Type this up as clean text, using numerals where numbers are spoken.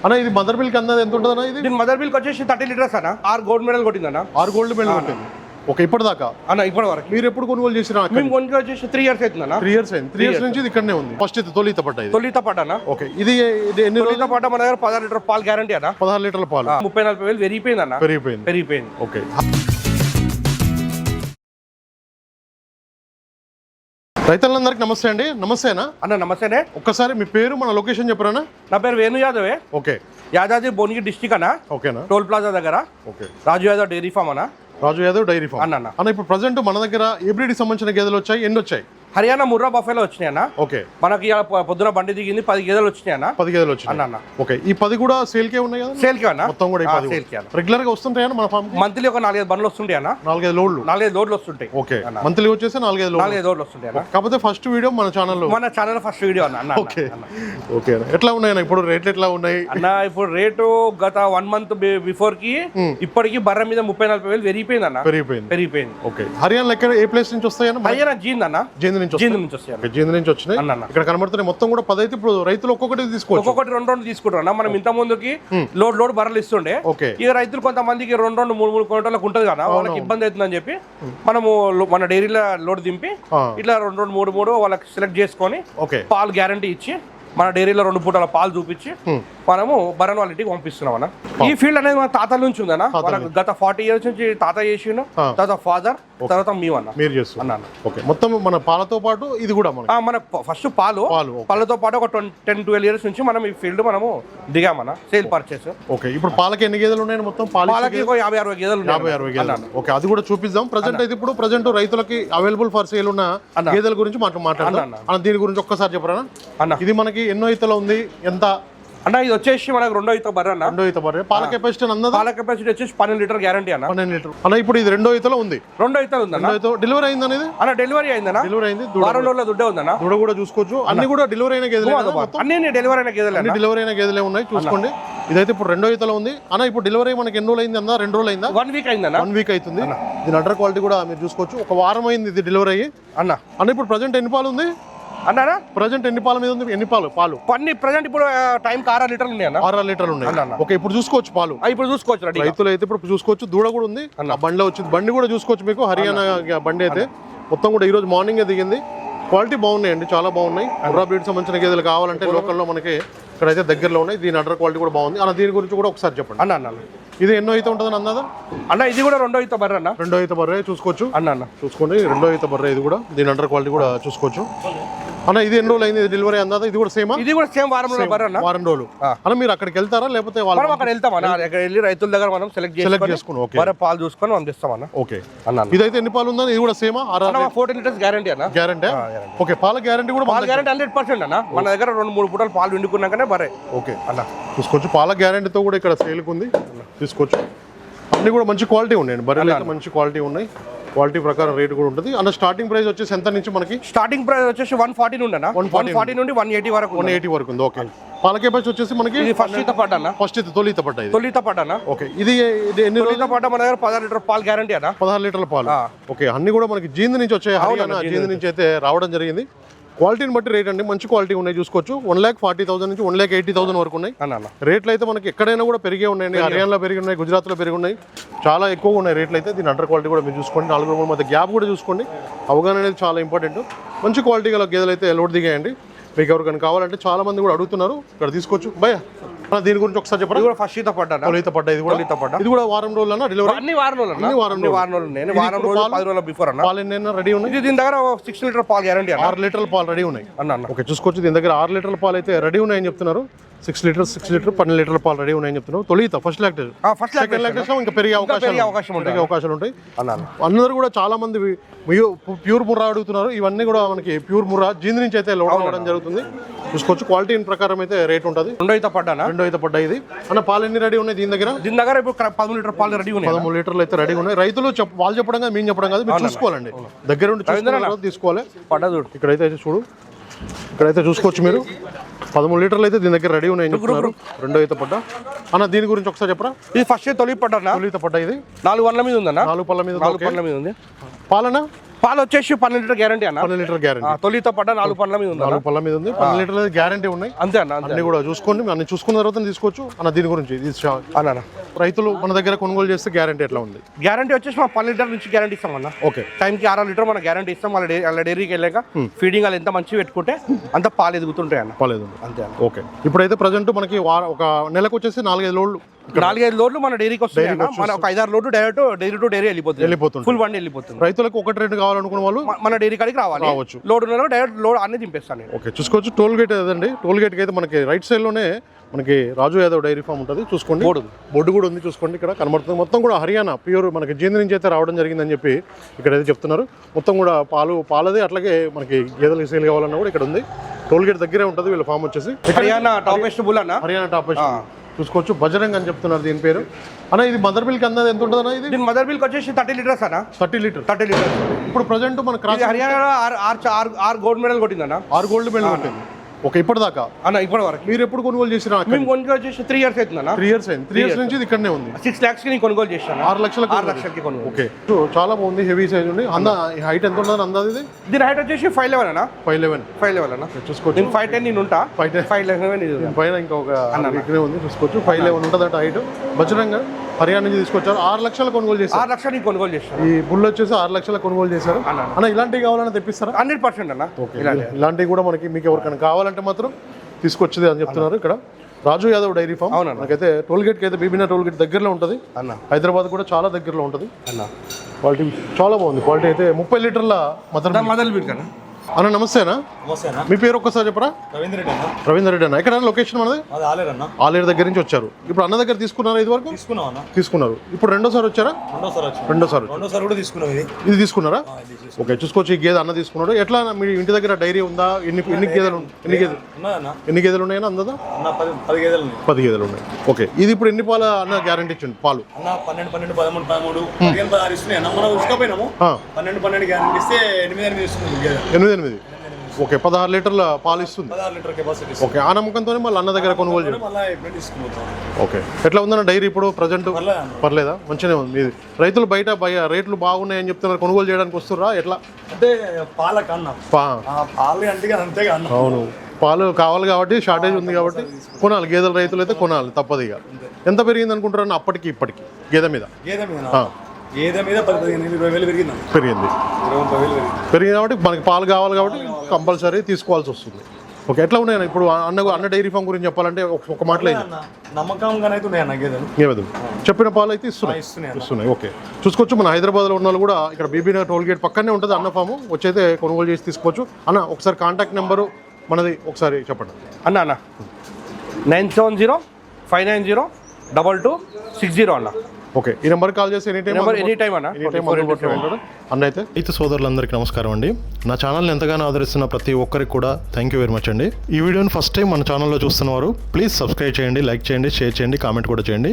అన్న ఇది mother milk అన్నది ఎంత ఉంటుంది అన్న? ఇది మదర్ మిల్క్ వచ్చేసి 30 లీటర్స్ అన్న. 6 గోల్డ్ మెడల్ కొట్టిందన్న. 6 గోల్డ్ మెడల్ కొట్టింది. ఓకే, ఇప్పటిదాకా అన్న ఇప్పటి వరకు మీరు ఎప్పుడు కొనుగోలు చేసినా? మేము కొనుగోలు వచ్చేసి 3 ఇయర్స్ అవుతుందన్న. 3 ఇయర్స్ అయింది. 3 ఇయర్స్ నుంచి ఇది ఇక్కడనే ఉంది. ఫస్ట్ ఇది తొలిత పడ్డా. తొలిత పడ్డానా? ఓకే, ఇది ఎన్ని రోజుల పడ్డా? మన దగ్గర 16 లీటర్ పాలు గ్యారంటీ అన్న. 16 లీటర్ల పాలు 30-40 వేలు పెరిగిపోయింది అన్న. పెరిగిపోయింది. ఓకే, రైతులందరికీ నమస్తే అండి. నమస్తేనా అన్న? నమస్తేనే. ఒక్కసారి మీ పేరు మన లొకేషన్ చెప్పరానా? నా పేరు వేణు యాదవే. ఓకే, యాదాద్రి భువనగిరి డిస్ట్రిక్ట్ అన్న. ఓకేనా? టోల్ ప్లాజా దగ్గర. ఓకే, రాజు యాదవ్ డైరీ ఫామ్ అన్న. రాజు యాదవ్ డైరీ ఫామ్ అన్న. ఇప్పుడు ప్రజెంట్ మన దగ్గర ఏ బ్రీడ్ సంబంధించిన గేదెలు వచ్చాయి? ఎన్ని వచ్చాయి? హర్యానా ముర్రా బఫెలో వచ్చినాయి అన్న. ఓకే, మనకి పొద్దున బండి దిగింది 10 గేదెలు వచ్చినాయి అన్న. 10 గేదెలు వచ్చినాయి అన్న. ఓకే, ఈ 10 కూడా సేల్ కే ఉన్నాయి కదా? సేల్ కే అన్న. మొత్తం కూడా ఈ 10 రెగ్యులర్ గా వస్తుంటాయన్న మన ఫామ్? మంత్లీ ఒక 4-5 బండ్లు వస్తుంటాయి అన్న. 4-5 లోడ్లు. 4-5 లోడ్లు వస్తుంటాయి. ఓకే, మంత్లీ వచ్చేసి 4-5 లోడ్లు వస్తుంటాయి అన్న. కాకపోతే ఫస్ట్ వీడియో మన ఛానల్ ఫస్ట్ వీడియో అన్న. Okay, okay. ఎట్లా ఉన్నాయి అన్న ఇప్పుడు రేట్లు? ఎట్లా ఉన్నాయి అన్న? ఇప్పుడు రేటు గత 1 మంత్ బిఫోర్ కి ఇప్పటికి బర్రె మీద 30-40 వేలు పెరిగిపోయింది అన్న. పెరిగిపోయింది. ఓకే, హర్యానా ఎక్కడ ఏ ప్లేస్ నుంచి వస్తాయన్న? హర్యానా జీంద్ అన్న. జీంద్ నుంచి వస్తాయి. జీంద్ నుంచి వచ్చినాయి ఇక్కడ కనబడుతున్నాయి. మొత్తం కూడా 10 అయితే ఇప్పుడు రైతులు ఒక్కొక్కటి తీసుకోవచ్చు. ఒక్కొక్కటి 2 తీసుకుంటారు అన్న. మనం ఇంత ముందుకి లోడ్ బర్రెలు ఇస్తుండే. ఓకే, ఇక రైతులు కొంతమందికి 2-3 క్వింటాలకు ఉంటది కదా, వాళ్ళకి ఇబ్బంది అవుతుందని చెప్పి మనము మన డైరీలో లోడ్ దింపి ఇట్లా 2-3 వాళ్ళకి సెలెక్ట్ చేసుకొని పాలు గ్యారంటీ ఇచ్చి మన డైరీలో 2 పూటల పాలు చూపించి మనము బర్రెను వాళ్ళ ఇంటికి పంపిస్తున్నాం అన్న. ఈ ఫీల్డ్ అనేది మన తాతల నుంచి ఉందన్న. మనకు గత 40 ఇయర్స్ నుంచి తాత చేసిండు, తర్వాత ఫాదర్, తర్వాత మీరు చేస్తున్నాం. మొత్తం మన పాలతో పాటు ఇది కూడా మన ఫస్ట్ పాలతో పాటు ఒక 10-12 ఇయర్స్ నుంచి మనం ఈ ఫీల్డ్ మనము దిగామన్న. Sale purchase. ఓకే, ఇప్పుడు పాలకి ఎన్ని గేదెలు ఉన్నాయి మొత్తం? పాలకి 50-60 గేదెలు. 50-60 గేదెలు. ఓకే, అది కూడా చూపిద్దాం. ప్రజెంట్ అయితే ఇప్పుడు ప్రజెంట్ రైతులకి అవైలబుల్ ఫర్ సేల్ ఉన్న గేదెల గురించి మాట్లాడదాం. దీని గురించి ఒక్కసారి చెప్పరా అన్న? ఇది మనకి ఎన్నో ఈతలో ఉంది? ఎంత అన్న? ఇది వచ్చేసి మనకు 2వ ఈత బర్రె అన్న. 2వ ఈత బర్రె. పాల కెపాసిటీ అన్నది? పాల కెపాసిటీ వచ్చేసి 12 లీటర్ గ్యారంటీ అన్న. 12 లీటర్ అన్న. ఇప్పుడు ఇది 2వ ఈతలో ఉంది. 2వ ఈత ఉందన్న. డెలివరీ అయింది అనేది అన్న? డెలివరీ అయిందన్న. డెలివరీ అయింది. వారం రోజుల్లో దుడ్డే ఉందన్న. దూడ కూడా చూసుకోవచ్చు. అన్ని కూడా డెలివరీ అయిన గేదెలే. అన్ని డెలివరీ అయిన గేదెలే. అన్ని డెలివరీ అయిన గేదెలే ఉన్నాయి, చూసుకోండి. ఇదైతే ఇప్పుడు 2వ ఈతలో ఉంది అన్న. ఇప్పుడు డెలివరీ మనకి ఎన్ని రోజులు అయింది అన్న? 2 రోజులు అయిందా? 1 వీక్ అయిందన్న. 1 వీక్ అవుతుంది. దీని అడ్డర్ క్వాలిటీ కూడా మీరు చూసుకోవచ్చు. ఒక వారం అయింది ఇది డెలివరీ అయ్యి అన్న. ఇప్పుడు ప్రజెంట్ ఎన్ని పాలు ఉంది అన్నారా? ప్రజెంట్ ఎన్ని పాల మీద ఉంది? ఎన్ని పాలు? ప్రజెంట్ ఇప్పుడు టైం 6 లీటర్లు ఉన్నాయి అన్న. 6 లీటర్లు ఉన్నాయి. ఓకే, ఇప్పుడు చూసుకోవచ్చు పాలు. ఇప్పుడు చూసుకోవచ్చు రైతులు అయితే ఇప్పుడు చూసుకోవచ్చు. దూడ కూడా ఉంది. బండిలో వచ్చింది. బండి కూడా చూసుకోవచ్చు మీకు. హర్యానా బండి అయితే మొత్తం కూడా ఈ రోజు మార్నింగ్ దిగింది. క్వాలిటీ బాగున్నాయండి, చాలా బాగున్నాయి. ముర్రా బ్రీడ్ సంబంధించిన గేదెలు కావాలంటే లోకల్లో మనకి ఇక్కడైతే దగ్గరలో ఉన్నాయి. దీని అడ్డర్ క్వాలిటీ కూడా బాగుంది అన్న. దీని గురించి కూడా ఒకసారి చెప్పండి అన్న. ఇది ఎన్నో ఈత ఉంటుందని అన్నదా అన్న? ఇది కూడా 2వ ఈత బర్రె అన్న. 2వ ఈత బర్రె చూసుకోవచ్చు అన్న. చూసుకోండి, 2వ ఈత బర్రె. ఇది కూడా దీని అడ్డర్ క్వాలిటీ కూడా చూసుకోవచ్చు అన్న. ఇది ఎన్ని రోజులు అయింది డెలివరీ అన్నదా? ఇది కూడా సేమ్? ఇది కూడా సేమ్ వారం రోజులు బర్రె అన్న. వారం రోజులు అన్న. మీరు అక్కడికి వెళ్తారా లేకపోతే మనం అక్కడ వెళ్తాం అన్న? అక్కడ వెళ్ళి రైతుల దగ్గర మనం సెలెక్ట్ చేసుకుని బర్రె పాలు చూసుకొని మనం తెస్తాం అన్న. ఓకే అన్న. ఇదైతే ఎన్ని పాలు ఉందని? ఇది కూడా సేమా? 14 లీటర్స్ గ్యారంటీ అన్న. గ్యారంటీ? ఓకే, పాల గ్యారంటీ కూడా? పాల గ్యారంటీ 100% అన్న. మన దగ్గర 2-3 పూటలు పాలు వండుకున్నాకనే బర్రె. ఓకే అన్న, చూసుకోవచ్చు. పాల గ్యారంటీతో కూడా ఇక్కడ సేల్కి ఉంది, తీసుకోవచ్చు. అన్ని కూడా మంచి క్వాలిటీ ఉన్నాయండి. బర్రెలు అయితే మంచి క్వాలిటీ ఉన్నాయి. క్వాలిటీ ప్రకారం రేట్ కూడా ఉంటుంది అన్న. స్టార్టింగ్ ప్రైస్ వచ్చేసి ఎంత నుంచి మనకి? స్టార్టింగ్ ప్రైస్ వచ్చేసి 140 నుండి అన్న. 140 నుండి 180 వరకు. 180 వరకు ఉంది. ఓకే, పాల కెపాసిటీ వచ్చేసి మనకి ఫస్ట్ ఈత పడ్డా అన్న. ఫస్ట్ ఈత తొలి ఈత పడ్డా. తొలి ఈత పడ్డా అన్న. ఓకే, ఇది ఎన్ని రోజులు పడ్డా? మన దగ్గర 16 లీటర్ పాలు గ్యారంటీ అన్న. 16 లీటర్ల పాలు. ఓకే, అన్ని కూడా మనకి జీంద్ నుంచి వచ్చాయి. హర్యానా జీంద్ నుంచి అయితే రావడం జరిగింది. క్వాలిటీని బట్టి రేట్ అండి, మంచి క్వాలిటీ ఉన్నాయి, చూసుకోవచ్చు. 1,40,000 నుంచి 1,80,000 వరకు ఉన్నాయి రేట్లు అయితే. మనకి ఎక్కడైనా కూడా పెరిగే ఉన్నాయండి. హర్యానాలో పెరిగి ఉన్నాయి, గుజరాత్లో పెరిగి ఉన్నాయి, చాలా ఎక్కువగా ఉన్నాయి రేట్లు అయితే. దీని అండర్ క్వాలిటీ కూడా మీరు చూసుకోండి. 4 రోజుల మధ్య గ్యాప్ కూడా చూసుకోండి. అవగాహన అనేది చాలా ఇంపార్టెంట్. మంచి క్వాలిటీ గల గేదెలు అయితే లోడ్ దిగాయండి. మీకు ఎవరికైనా కావాలంటే చాలా మంది కూడా అడుగుతున్నారు, ఇక్కడ తీసుకోవచ్చు. భయ దీని గురించి ఒకసారి చెప్పండి. ఫస్ట్ ఈత పడ్డా. ఇది కూడా వారం రోజులన్నా డెలివరీ? అన్ని వారం రోజులు. 10 రోజుల బిఫోర్ అన్న. పాలు ఎన్ని రెడీ ఉన్నాయి? దీని దగ్గర 6 లీటర్ పాలు గ్యారంటీ. 6 లీటర్ల పాలు రెడీ ఉన్నాయి అన్న. ఓకే, చూసుకోవచ్చు. దీని దగ్గర 6 లీటర్ల పాలు అయితే రెడీ ఉన్నాయని చెప్తున్నారు. 6 లీటర్ 12 లీటర్ల పాలు రెడీ ఉన్నాయని చెప్తున్నారు. తొలిత ఫస్ట్ లాక్టేషన్. సెకండ్ లాక్టేషన్ ఇంకా పెరిగే అవకాశాలు ఉంటాయి. అందరూ కూడా చాలా మంది ప్యూర్ ముర్రా అడుగుతున్నారు. ఇవన్నీ కూడా మనకి ప్యూర్ ముర్రా జీంద్ నుంచి అయితే లోడ్ అవ్వడం జరుగుతుంది. చూసుకోవచ్చు. క్వాలిటీ ప్రకారం అయితే రేట్ ఉంటుంది. 2వ ఈత పడ్డా. 2వ ఈత పడ్డా. ఇది అన్న పాలు ఎన్ని రెడీ ఉన్నాయి దీని దగ్గర? దీని దగ్గర ఇప్పుడు 13 లీటర్ పాలు రెడీ ఉన్నాయి. 13 లీటర్లు అయితే రెడీ ఉన్నాయి. రైతులు వాళ్ళు చెప్పడం కాదు, మేము చెప్పడం కాదు, మీరు చూసుకోవాలండి. దగ్గర ఉండి తీసుకోవాలి. ఇక్కడైతే చూడు, ఇక్కడైతే చూసుకోవచ్చు మీరు. 13 లీటర్లు అయితే దీని దగ్గర రెడీ ఉన్నాయని చెప్తున్నారు. 2వ ఈత పడ్డా అన్న. దీని గురించి ఒకసారి చెప్పరా? ఇది ఫస్ట్ తొలి పడ్డా. తొలి ఈత పడ్డా. ఇది 4 పళ్ళ మీద ఉందన్న. 4 పళ్ళ మీద. 4 పళ్ళ మీద ఉంది. పాలన పాలు వచ్చేసి 12 లీటర్ గ్యారంటీ అన్న. 12 లీటర్ గ్యారంటీ. తొలితో పడ్డ 4 పళ్ళ మీద ఉంది. 4 పళ్ళ మీద ఉంది. 12 లీటర్ల గ్యారంటీ ఉన్నాయి. అంతే అన్న. అన్ని కూడా చూసుకోండి, అన్ని చూసుకున్న తర్వాత తీసుకోవచ్చు అన్న. దీని గురించి అన్న రైతులు మన దగ్గర కొనుగోలు చేస్తే గ్యారంటీ ఎట్లా ఉంది? గ్యారంటీ వచ్చేసి మనం 12 లీటర్ నుంచి గ్యారంటీ ఇస్తాం అన్న. ఓకే. టైంకి 6 లీటర్ మనం గ్యారంటీ ఇస్తాం. వాళ్ళ డైరీకి వెళ్ళాక ఫీడింగ్ వాళ్ళు ఎంత మంచిగా పెట్టుకుంటే అంత పాలు ఎదుగుతుంటాయి అన్న. పాలు అంతే. ఓకే. ఇప్పుడైతే ప్రజెంట్ మనకి ఒక నెలకు వచ్చేసి 4-5 లోడ్లు 4-5 లోడ్లు మన డైరీకి వస్తాయి అన్న. మన ఒక 5-6 లోడ్లు డైరెక్ట్ డైరీ టు డైరీ వెళ్ళిపోతుంది. ఫుల్ బండి వెళ్ళిపోతుంది. రైతులకు 1-2 కావాలనుకున్న వాళ్ళు మన డైరీ కాడికి రావచ్చు. లోడ్ ఉన్న డైరెక్ట్ లోడ్ అన్ని దింపేస్తాను. ఓకే. చూసుకోవచ్చు టోల్ గేట్ అదండి. టోల్ గేట్ అయితే మనకి రైట్ సైడ్ లోనే మనకి రాజు యాదవ్ డైరీ ఫామ్ ఉంటుంది. చూసుకోండి, బోర్డు కూడా ఉంది. చూసుకోండి, ఇక్కడ కనబడుతుంది. మొత్తం కూడా హర్యానా ప్యూర్ మనకి జీంద్ నుంచి అయితే రావడం జరిగిందని చెప్పి ఇక్కడ అయితే చెప్తున్నారు. మొత్తం కూడా పాలది, అట్లాగే మనకి గేదెలు సేల్ కావాలన్నా కూడా ఇక్కడ ఉంది. టోల్ గేట్ దగ్గరే ఉంటుంది వీళ్ళ ఫామ్ వచ్చేసి. హర్యానా టాపెస్ట్ బుల్ అన్న. హర్యానా టాపెస్ట్ చూసుకోవచ్చు. బజరంగ్ అని చెప్తున్నారు దీని పేరు అన్న. ఇది మదర్ మిల్క్ అన్నది ఎంత ఉంటుంది అన్న? ఇది మదర్ మిల్క్ వచ్చేసి 30 లీటర్స్ అన్న. 30 లీటర్. ఇప్పుడు ప్రజెంట్ మన క్రాస్ హర్యానా 6 గోల్డ్ మెడల్ కొట్టిందన్న. 6 గోల్డ్ మెడల్ కొట్టింది. ఓకే. ఇప్పటిదాకా అన్న ఇప్పటి వరకు మీరు ఎప్పుడు కొనుగోలు చేసినా? మేము కొనుగోలు చేసి 3 ఇయర్స్ అవుతుందన్న. 3 ఇయర్స్ అయింది. 3 ఇయర్స్ నుంచి ఇది ఇక్కడనే ఉంది. 6 lakhs కి నేను కొనుగోలు చేశాను. 6 లక్షలకి కొనుగోలు. ఓకే. సో చాలా బాగుంది, హెవీ సైజ్ ఉంది. హైట్ ఎంత ఉంటుంది అందాది ఇది? దీని హైట్ వచ్చేసి 5'11" అన్న. 5'11" అన్న. చూసుకోవచ్చు. నేను 5'10" నేను ఉంటా. 5'11" పైన ఇంకొక ఇక్కడే ఉంది. చూసుకోవచ్చు. 5'11" ఉంటుంది అంటే హైట్. బజరంగ హర్యానా నుంచి తీసుకొచ్చారు. 6 లక్షలు కొనుగోలు చేశారు. 6 లక్షలు కొనుగోలు చేశారు. ఈ బుల్ వచ్చేసి 6 లక్షల కొనుగోలు చేశారు అన్న. ఇలాంటివి కావాలన్నా తెప్పిస్తారా? 100% అన్న. ఇలాంటివి కూడా మనకి మీకు ఎవరికైనా కావాలంటే మాత్రం తీసుకొచ్చేది అని చెప్తున్నారు. ఇక్కడ రాజు యాదవ్ డైరీ ఫామ్. నాకైతే టోల్ గేట్కి అయితే బీబీనా టోల్ గేట్ దగ్గరలో ఉంటుంది అన్న. హైదరాబాద్ కూడా చాలా దగ్గరలో ఉంటుంది అన్న. క్వాలిటీ చాలా బాగుంది. క్వాలిటీ అయితే 30 లీటర్ల మదర్ మిల్క్ అన్న. నమస్తేనా? మీ పేరు ఒక్కసారి చెప్పరా? రవీందర్ రెడ్డి అన్న. ఎక్కడ లొకేషన్ మనది? ఆలేరు దగ్గర నుంచి వచ్చారు. ఇప్పుడు అన్న దగ్గర తీసుకున్నారా? ఇది వరకు తీసుకున్నారు. ఇప్పుడు రెండోసారి వచ్చారా? రెండోసారి ఇది తీసుకున్నారా? ఓకే. చూసుకోవచ్చు. ఈ గేదె అన్న తీసుకున్నాడు. ఎట్లా మీ ఇంటి దగ్గర డైరీ ఉందా? ఎన్ని గేదెలు ఉన్నాయని అందదా? 10 గేదెలు ఉన్నాయి. ఓకే. ఇది ఇప్పుడు ఎన్ని పాల అన్న గ్యారంటీ ఇచ్చింది? పాలు 12, 13, 13, 15, 16 ఇస్తున్నాయి. మనం ఉసుకపోయినాము 12 గ్యారెంటీ ఇస్తే 8 ఓకే. 16 లీటర్ల పాలు ఇస్తుంది. 16 లీటర్ కెపాసిటీ. ఓకే. ఆ నమ్మకంతోనే మళ్ళీ అన్న దగ్గర కొనుగోలు చేయాలి. ఓకే. ఎట్లా ఉందన్న డైరీ ఇప్పుడు ప్రజెంట్? పర్లేదా? మంచిగానే ఉంది. మీది రైతులు బయట రేట్లు బాగున్నాయని చెప్తున్నారు. కొనుగోలు చేయడానికి వస్తుర్రా? ఎట్లా అంటే పాలకన్నా పాలు అంటే అంతే. అవును, పాలు కావాలి కాబట్టి, షార్టేజ్ ఉంది కాబట్టి కొనాలి. గేదెల రైతులు అయితే కొనాలి, తప్పదు. ఇక ఎంత పెరిగింది అనుకుంటారన్న అప్పటికి ఇప్పటికి గేదె మీద? గేదె మీద 15,000-20,000 పెరిగింది కాబట్టి మనకి పాలు కావాలి కాబట్టి కంపల్సరీ తీసుకోవాల్సి వస్తుంది. ఓకే. ఎట్లా ఉన్నాయి ఇప్పుడు అన్న డైరీ ఫామ్ గురించి చెప్పాలంటే ఒక మాటలో నమ్మకంగానైతే ఉన్నాయన్న గేదెలు. చెప్పిన పాలు అయితే ఇస్తున్నాయి. ఓకే. చూసుకోవచ్చు. మన హైదరాబాద్లో ఉన్న వాళ్ళు కూడా ఇక్కడ బీబీనగర్ టోల్ గేట్ పక్కనే ఉంటుంది అన్న ఫామ్. వచ్చైతే కొనుగోలు చేసి తీసుకోవచ్చు అన్న. ఒకసారి కాంటాక్ట్ నెంబరు మనది ఒకసారి చెప్పండి అన్న. 970-590-2260 అన్న. ఓకే. ఈ నెంబర్ కాల్ చేసి ఎనీ టైం అన్న అయితే సోదరులందరికీ నమస్కారం అండి. నా ఛానల్ని ఎంతగానో ఆదరిస్తున్న ప్రతి ఒక్కరికి కూడా థ్యాంక్ యూ వెరీ మచ్ అండి. ఈ వీడియోని ఫస్ట్ టైం మన ఛానల్లో చూస్తున్నవారు ప్లీజ్ సబ్స్క్రైబ్ చేయండి, లైక్ చేయండి, షేర్ చేయండి, కామెంట్ కూడా చేయండి.